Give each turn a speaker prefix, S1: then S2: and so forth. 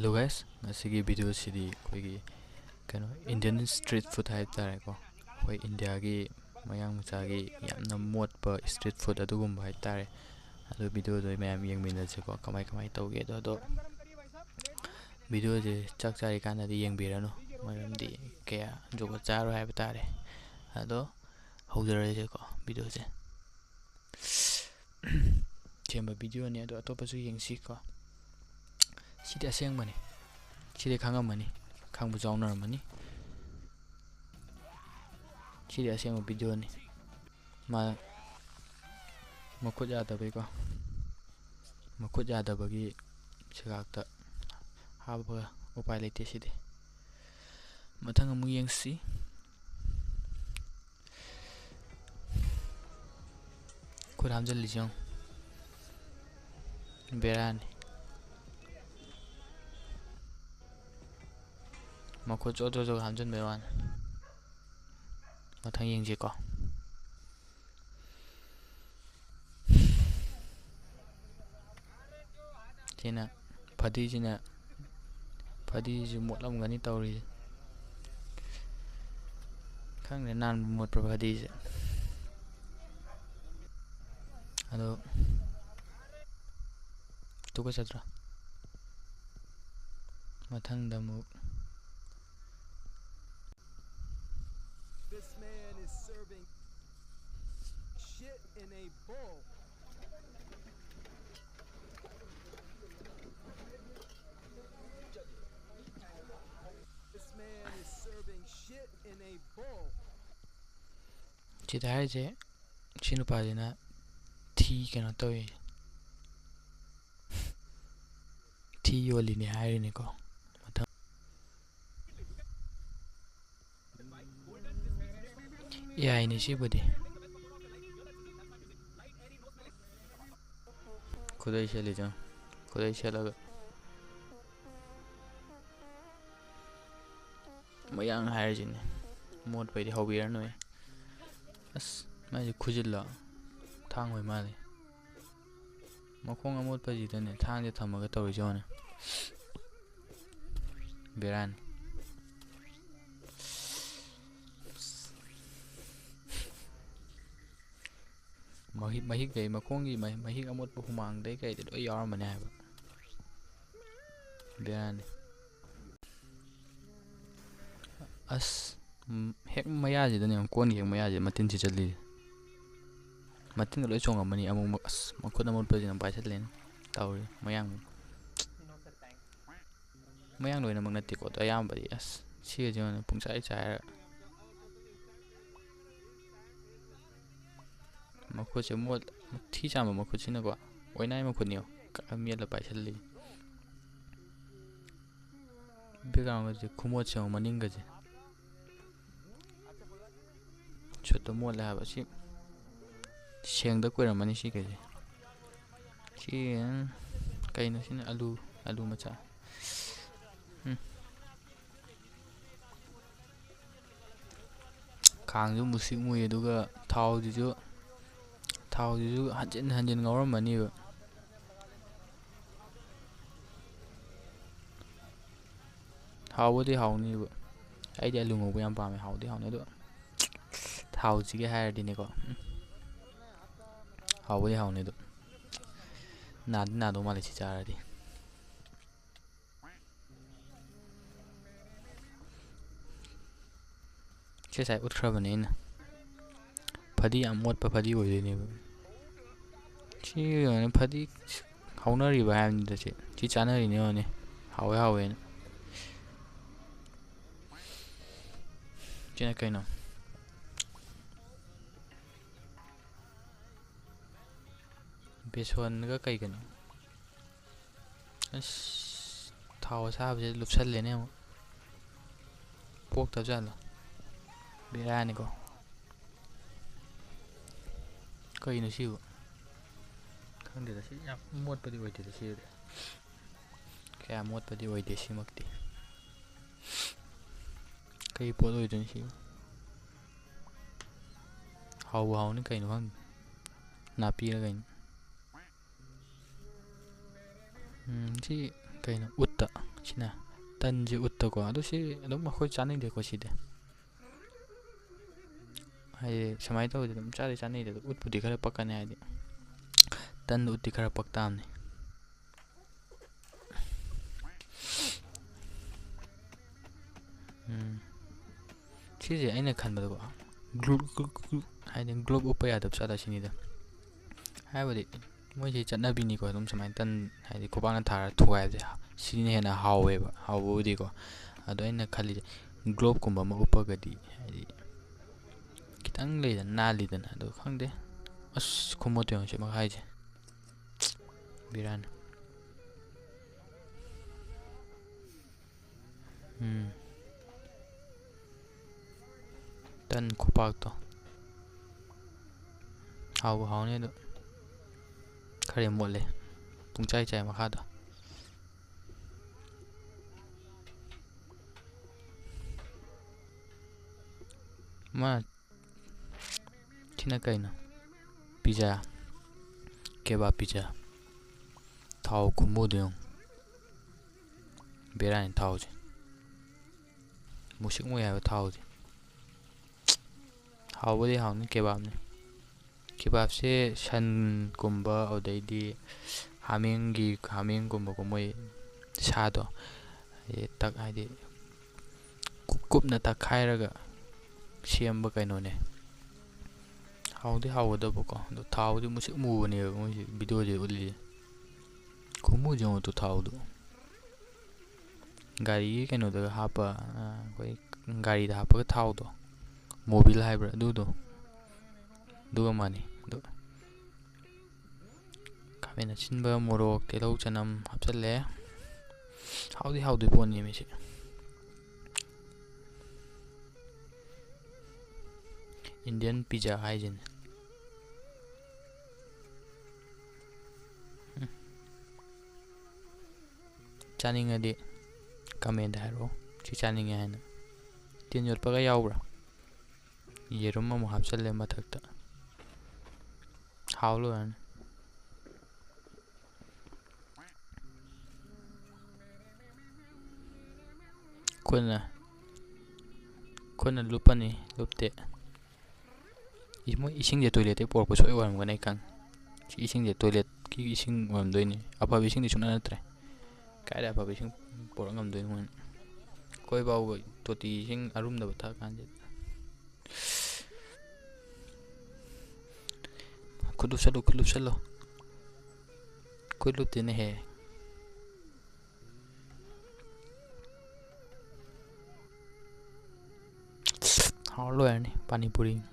S1: Hello guys, ngasiगी video sidi koigi kano Indian street food hai tare ko hoi India gi mayang macha gi yamna motpa street food adugum hai tare adu video doi mayam yengmina je ko kamai kamai tauge do video je chak chari kana di yengbirano maramdi kaya jogo charo hai tare ado hojare je ko video je chemba video ni ado atopa su yengsi ko sidi aseng mani sidi khanga mani khangbu jawnar mani sidi aseng video ni ma makut yada bai ko makut yada bagi sigakta haba upai lete sidi mathang amu yengsi khud hamjal lijong berani makut jo hamjan bewan mathang yengje ko China phadi jina phadi ji motlam gani tawri khang ne nan mot phadi je ado tuka chatra mathang damu
S2: This man is serving shit in a bowl. This man is serving shit in a bowl.
S1: chidai je chinu pajina thi kana toy thi yoli ni hai ni ko mathang AI ni sibudi khudai sheli jang khudai shelaga mayang hair jin mot pai di hobir noi as mai khujilla thang hoi mali makhong amot pa ji tane thang je thamaga tawri jona beran mahik dei makhongi mahik amot pa humang dei kai de loi yawar mane haiba beran as hek maya ji dane kon ge maya ji matin chi chali matin loi chong amani among as makhut amot pa jina pai chatlen tawri mayang loi na mang natti ko to ayam bari as si je na pungchai chai makhut che mot thi chama makhut sina ko oinai makhut niyo ka miet la pai chatli begang ga je khumot che maning ga je choto mot la ba si seng da koira mani si ke je si kai na sina alu macha khang ju musik mui aduga thau ju hanjin ngawram mani ba hawdi hawni ba ai dia lungo yam pa me hawdi hawni do thau ji ge hair di ne ko hawdi hawni do na do mali chi chara di che sai utra bane na phadi amot pa phadi oi ni ba chi ne phadi haunari ba ham da che chi chanari ne ne hawe na chena kai na beson ga kai gani as thau sa ba je lupsal le ne pok ta jala berani ko kai na siu khang de si ya mot pa di oi de si kaya mot pa di oi de si makti kai po oi den si hau ni kai no hang na pi la kai si kai na utta sina tanji utta ko adu si adum akhoi chani de ko side hai samai to de dum chani de ut pudi khara pakane hai de tan utti khara paktam ne sise aina khanbada ko hai de globe upa ya dab sada sini da hai badi moi ji chatna bi ni ko dum samai tan hai de khobana thara thuai de sini hena hawe ba hawo di ko ado aina khali globe kumba ma upa gadi hai kitang le da nali da ado khangde as khomote yong se ma hai je biran tan khopak to haw ne do khare mole tung chai chai ma kha da ma china kai na pizza kebab pizza thau khumu de yong biran thau je musik mo ya thau je haw ni kebab ne kebab se san kumba odaidi haming kumba ko moi sa do tak hai de kup na tak khairaga siamba kaino ne hawda ba ko do thau de musik mu ne moi video je uli khumu je to thau do gari kaino da hapa koi gari da hapa thau do mobil hybrid do mani do kamena chinba morok telau chanam hapchalle hawdi poni mi se Indian pizza hygiene chaning adi comment haro chi chaning yana tin yor paga yaubra yerum ma hapchalle mathakta hawlo an kona lupani lupte ising je toilet te por ko soi waram ganai kang chi ising je toilet ki ising wam doini apa ising ni chuna natre kai apa ising por ngam doini mon koi bau to ti ising arum da batha kan je kudu salo koi lupte ne he hawlo ani pani puri